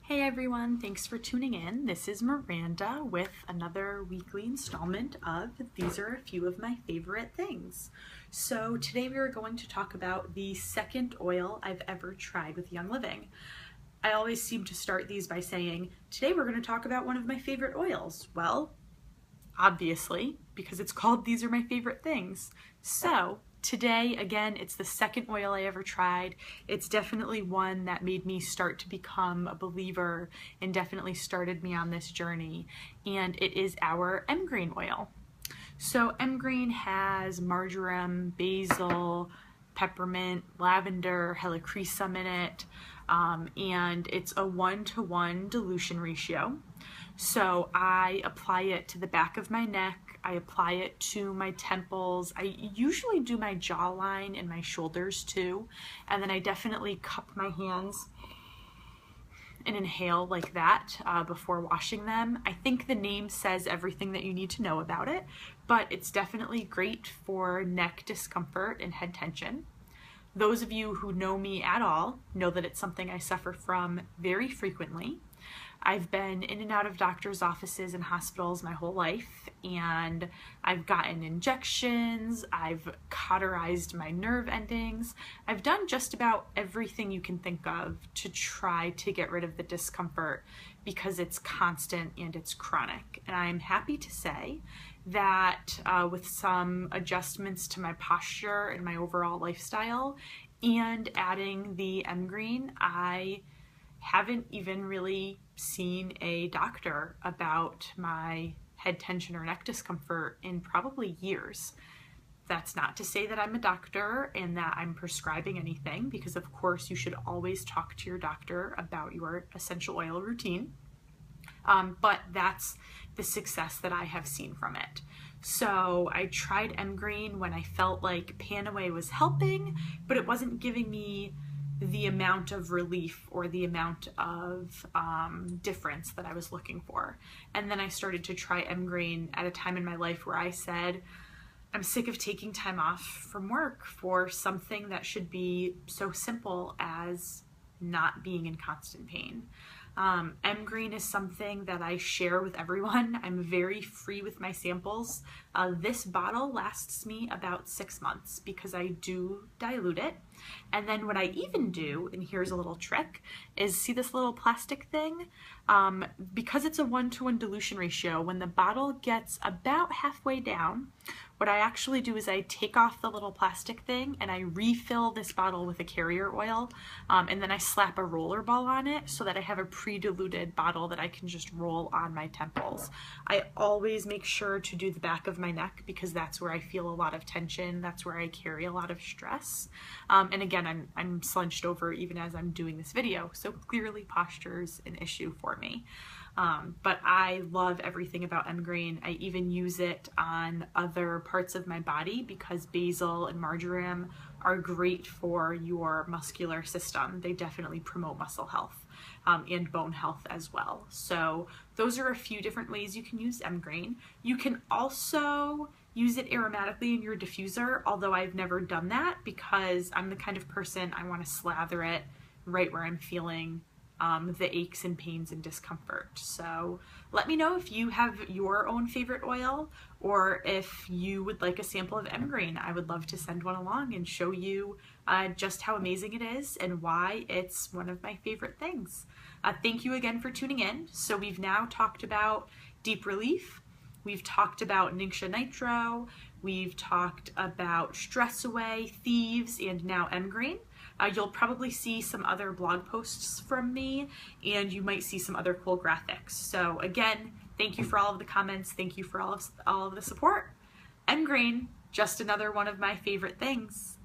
Hey everyone, thanks for tuning in. This is Miranda with another weekly installment of These Are a Few of My Favorite Things. So today we are going to talk about the second oil I've ever tried with Young Living. I always seem to start these by saying, today we're going to talk about one of my favorite oils. Well, obviously, because it's called These Are My Favorite Things. So today, again, it's the second oil I ever tried. It's definitely one that made me start to become a believer and definitely started me on this journey. And it is our M-Green oil. So M-Green has marjoram, basil, peppermint, lavender, helichrysum in it, and it's a 1-to-1 dilution ratio. So I apply it to the back of my neck, I apply it to my temples, I usually do my jawline and my shoulders too, and then I definitely cup my hands and inhale like that before washing them. I think the name says everything that you need to know about it, but it's definitely great for neck discomfort and head tension. Those of you who know me at all know that it's something I suffer from very frequently. I've been in and out of doctors' offices and hospitals my whole life, and I've gotten injections, I've cauterized my nerve endings, I've done just about everything you can think of to try to get rid of the discomfort because it's constant and it's chronic. And I'm happy to say that with some adjustments to my posture and my overall lifestyle and adding the M-Green, I haven't even really seen a doctor about my head tension or neck discomfort in probably years. That's not to say that I'm a doctor and that I'm prescribing anything, because of course you should always talk to your doctor about your essential oil routine. But that's the success that I have seen from it. So I tried M-Green when I felt like Pan-Away was helping, but it wasn't giving me the amount of relief or the amount of difference that I was looking for. And then I started to try M-Green at a time in my life where I said, I'm sick of taking time off from work for something that should be so simple as not being in constant pain. M-Green is something that I share with everyone. I'm very free with my samples. This bottle lasts me about 6 months because I do dilute it. And then what I even do, and here's a little trick, is see this little plastic thing? Because it's a 1-to-1 dilution ratio, when the bottle gets about halfway down, what I actually do is I take off the little plastic thing and I refill this bottle with a carrier oil, and then I slap a roller ball on it so that I have a pre-diluted bottle that I can just roll on my temples. I always make sure to do the back of my neck because that's where I feel a lot of tension, that's where I carry a lot of stress. And again, I'm slunched over even as I'm doing this video, so clearly posture's an issue for me. But I love everything about M-Green. I even use it on other parts of my body because basil and marjoram are great for your muscular system. They definitely promote muscle health and bone health as well. So those are a few different ways you can use M-Green. You can also use it aromatically in your diffuser, although I've never done that because I'm the kind of person I want to slather it right where I'm feeling the aches and pains and discomfort. So let me know if you have your own favorite oil or if you would like a sample of M-Green. I would love to send one along and show you just how amazing it is and why it's one of my favorite things. Thank you again for tuning in. So we've now talked about Deep Relief, we've talked about Ningxia Nitro, we've talked about Stress Away, Thieves, and now M-Green. You'll probably see some other blog posts from me, and you might see some other cool graphics. So again, thank you for all of the comments. Thank you for all of the support. M-Green, just another one of my favorite things.